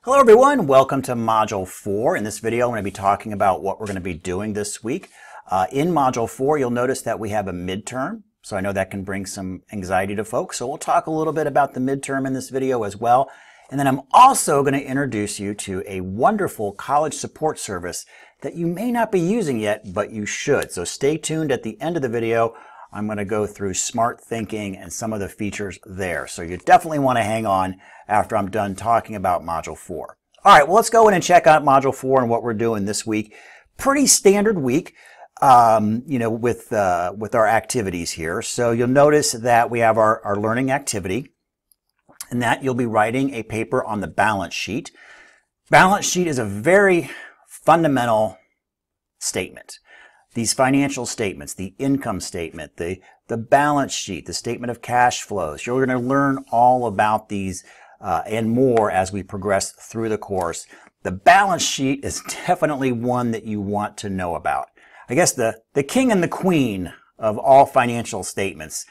Hello everyone, welcome to Module 4. In this video I'm going to be talking about what we're going to be doing this week. In Module 4 you'll notice that we have a midterm, so I know that can bring some anxiety to folks. So we'll talk a little bit about the midterm in this video as well. And then I'm also going to introduce you to a wonderful college support service that you may not be using yet, but you should. So stay tuned at the end of the video. I'm going to go through smart thinking and some of the features there. So you definitely want to hang on after I'm done talking about Module 4. All right, well, let's go in and check out Module 4 and what we're doing this week. Pretty standard week, with our activities here. So you'll notice that we have our learning activity, and that you'll be writing a paper on the balance sheet. Balance sheet is a very fundamental statement. These financial statements, the income statement, the balance sheet, the statement of cash flows. You're going to learn all about these and more as we progress through the course. The balance sheet is definitely one that you want to know about. I guess the king and the queen of all financial statements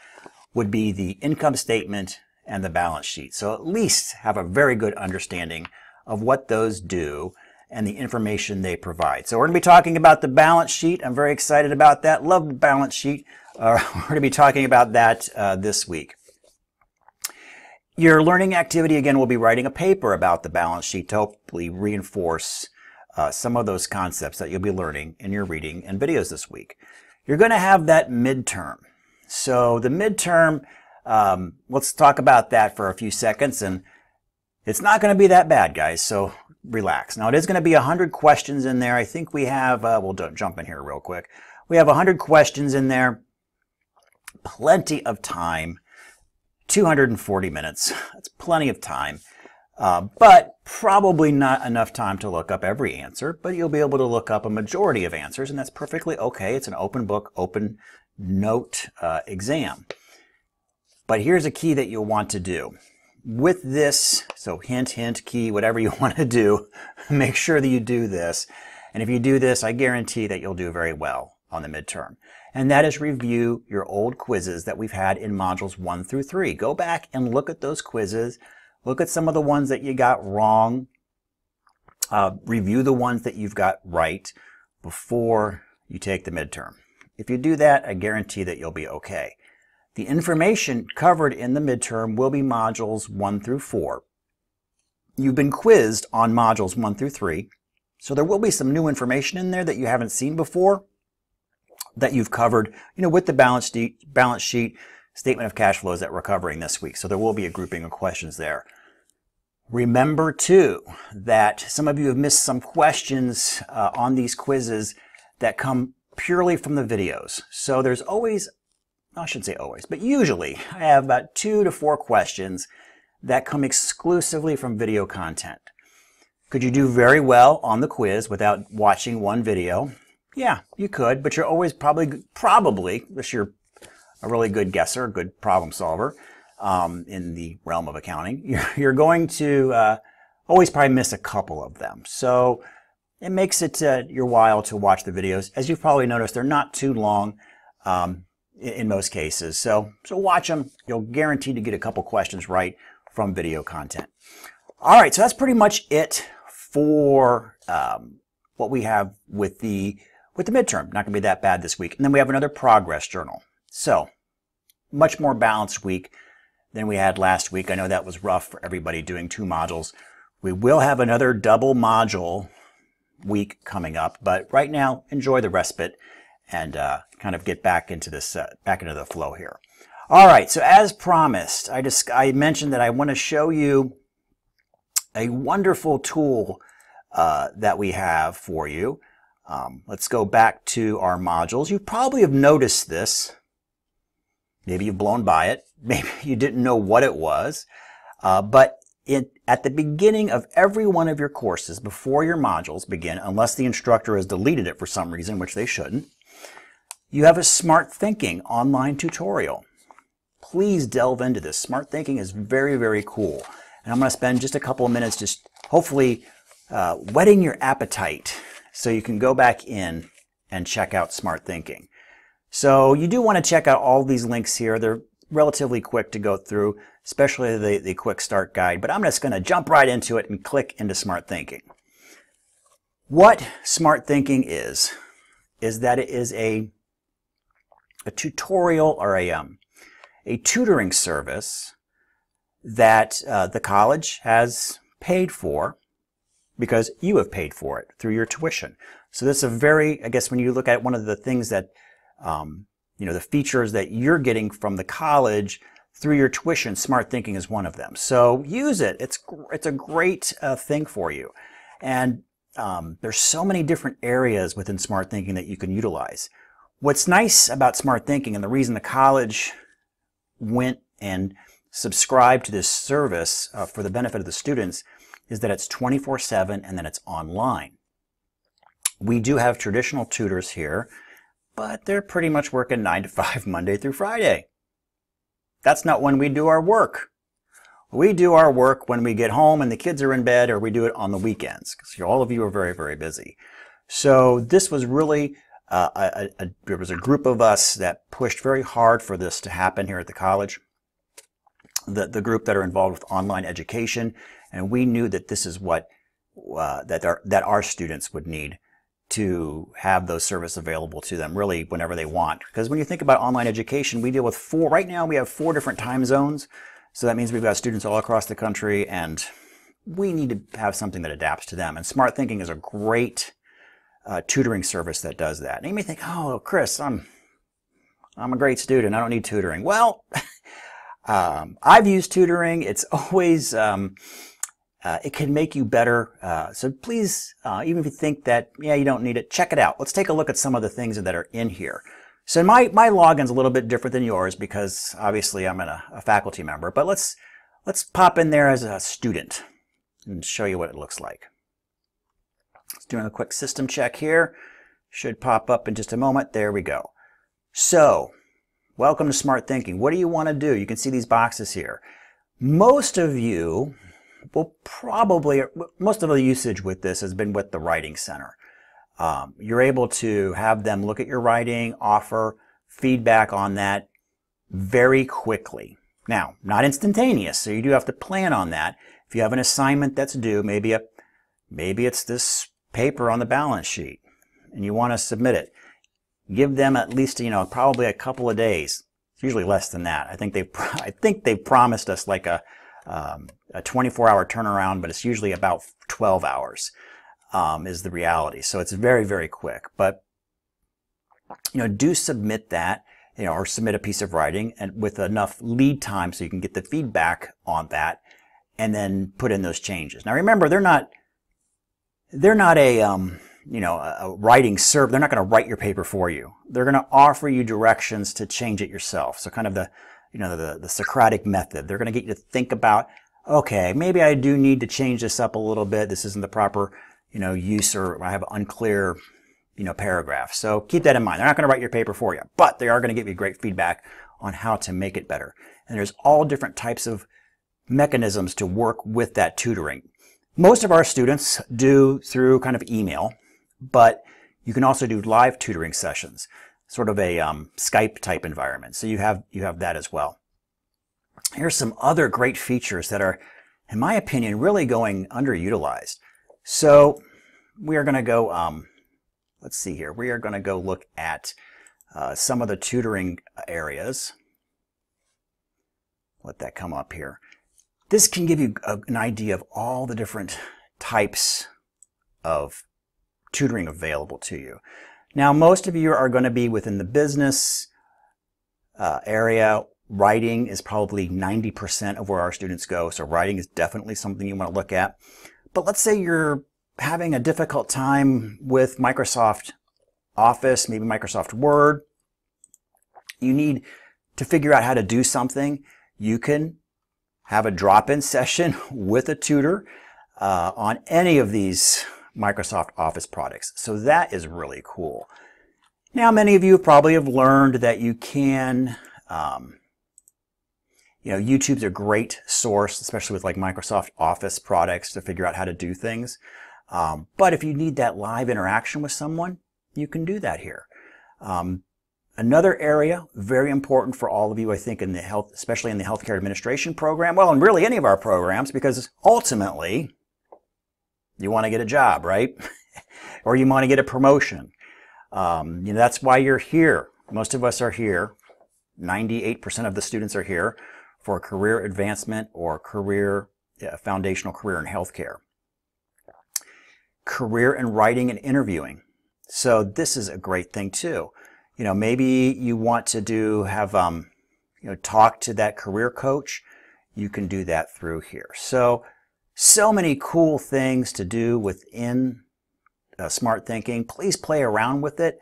would be the income statement and the balance sheet. So at least have a very good understanding of what those do and the information they provide. So we're going to be talking about the balance sheet. I'm very excited about that. Love the balance sheet. We're going to be talking about that this week. Your learning activity, again, will be writing a paper about the balance sheet to hopefully reinforce some of those concepts that you'll be learning in your reading and videos this week. You're going to have that midterm. So the midterm, let's talk about that for a few seconds. And it's not going to be that bad, guys, so relax. Now, it is going to be 100 questions in there. I think we have, we'll jump in here real quick. We have 100 questions in there. Plenty of time. 240 minutes. That's plenty of time. But probably not enough time to look up every answer, but you'll be able to look up a majority of answers, and that's perfectly okay. It's an open book, open note exam. But here's a key that you'll want to do. With this, so hint, hint, key, whatever you want to do, make sure that you do this. And if you do this, I guarantee that you'll do very well on the midterm. And that is review your old quizzes that we've had in modules 1 through 3. Go back and look at those quizzes. Look at some of the ones that you got wrong. Review the ones that you've got right before you take the midterm. If you do that, I guarantee that you'll be okay. The information covered in the midterm will be modules 1 through 4. You've been quizzed on modules 1 through 3, so there will be some new information in there that you haven't seen before that you've covered, with the balance sheet, statement of cash flows that we're covering this week. So there will be a grouping of questions there. Remember, too, that some of you have missed some questions on these quizzes that come purely from the videos. So there's always, I shouldn't say always, but usually I have about 2 to 4 questions that come exclusively from video content. Could you do very well on the quiz without watching one video? Yeah, you could, but you're always probably, unless you're a really good guesser, a good problem solver in the realm of accounting, you're going to always probably miss a couple of them. So it makes it your while to watch the videos. As you've probably noticed, they're not too long. In most cases. So watch them. You'll guarantee to get a couple questions right from video content. All right, so that's pretty much it for what we have with the midterm. Not going to be that bad this week. And then we have another progress journal. So much more balanced week than we had last week. I know that was rough for everybody doing 2 modules. We will have another double module week coming up, but right now enjoy the respite and kind of get back into this, back into the flow here. All right, so as promised, I mentioned that I want to show you a wonderful tool that we have for you. Let's go back to our modules. You probably have noticed this. Maybe you've blown by it. Maybe you didn't know what it was. But at the beginning of every one of your courses, before your modules begin, unless the instructor has deleted it for some reason, which they shouldn't, you have a Smart Thinking online tutorial. Please delve into this. Smart Thinking is very, very cool. And I'm going to spend just a couple of minutes just hopefully whetting your appetite so you can go back in and check out Smart Thinking. So you do want to check out all these links here. They're relatively quick to go through. especially the quick start guide, but I'm just going to jump right into it and click into Smart Thinking. What Smart Thinking is that it is a tutorial or a tutoring service that the college has paid for because you have paid for it through your tuition. So this is a very, I guess when you look at one of the things that, the features that you're getting from the college through your tuition, Smart Thinking is one of them. So use it. It's a great thing for you. And there's so many different areas within Smart Thinking that you can utilize. What's nice about Smart Thinking, and the reason the college went and subscribed to this service for the benefit of the students, is that it's 24/7 and that it's online. We do have traditional tutors here, but they're pretty much working 9 to 5 Monday through Friday. That's not when we do our work. We do our work when we get home and the kids are in bed, or we do it on the weekends, because all of you are very, very busy. So this was really, there was a group of us that pushed very hard for this to happen here at the college. The group that are involved with online education, and we knew that this is what that our students would need to have those services available to them really whenever they want. Because when you think about online education, we deal with right now we have 4 different time zones. So that means we've got students all across the country, and we need to have something that adapts to them. And Smart Thinking is a great tutoring service that does that. And you may think, oh, Chris, I'm a great student. I don't need tutoring. Well, I've used tutoring. It's always, it can make you better. So please, even if you think that, yeah, you don't need it, check it out. Let's take a look at some of the things that are in here. So my login's a little bit different than yours because obviously I'm a faculty member, but let's pop in there as a student and show you what it looks like. Let's do a quick system check here. Should pop up in just a moment. There we go. So, welcome to Smart Thinking. What do you want to do? You can see these boxes here. Most of you will probably, most of the usage with this has been with the Writing Center. You're able to have them look at your writing, offer feedback on that very quickly. Now, not instantaneous, so you do have to plan on that. If you have an assignment that's due, maybe it's this paper on the balance sheet, and you want to submit it, give them at least, probably a couple of days. It's usually less than that. I think they've promised us like a 24-hour turnaround, but it's usually about 12 hours. Is the reality. So it's very, very quick. But, do submit that, or submit a piece of writing and with enough lead time so you can get the feedback on that and then put in those changes. Now remember, they're not a writing serve. They're not going to write your paper for you. They're going to offer you directions to change it yourself. So kind of the Socratic method. They're going to get you to think about, okay, maybe I do need to change this up a little bit. This isn't the proper use, or I have unclear, paragraph. So keep that in mind. They're not going to write your paper for you, but they are going to give you great feedback on how to make it better. And there's all different types of mechanisms to work with that tutoring. Most of our students do through kind of email, but you can also do live tutoring sessions, sort of a Skype type environment. So you have that as well. Here's some other great features that are, in my opinion, really going underutilized. So we are going to go, let's see here. We are going to go look at some of the tutoring areas. Let that come up here. This can give you an idea of all the different types of tutoring available to you. Now, most of you are going to be within the business area. Writing is probably 90% of where our students go. So writing is definitely something you want to look at. But let's say you're having a difficult time with Microsoft Office, maybe Microsoft Word. You need to figure out how to do something. You can have a drop-in session with a tutor on any of these Microsoft Office products. So that is really cool. Now, many of you probably have learned that you can, YouTube's a great source, especially with like Microsoft Office products, to figure out how to do things. But if you need that live interaction with someone, you can do that here. Another area very important for all of you, I think, in the health, especially in the healthcare administration program, well, and really any of our programs, because ultimately you want to get a job, right? Or you want to get a promotion. That's why you're here. Most of us are here. 98% of the students are here for career advancement or foundational career in healthcare. Career in writing and interviewing. So this is a great thing too. Maybe you want to have talk to that career coach. You can do that through here. So many cool things to do within Smart Thinking. Please play around with it.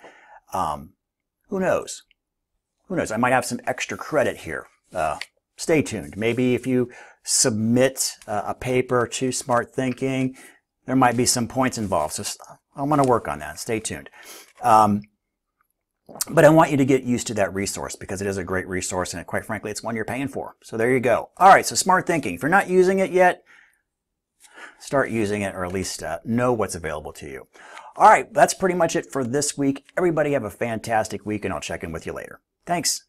Who knows? I might have some extra credit here. Stay tuned. Maybe if you submit a paper to Smart Thinking, there might be some points involved. So I'm going to work on that. Stay tuned. But I want you to get used to that resource because it is a great resource, and quite frankly, it's one you're paying for. So there you go. All right, so Smart Thinking. If you're not using it yet, start using it, or at least know what's available to you. All right, that's pretty much it for this week. Everybody have a fantastic week, and I'll check in with you later. Thanks.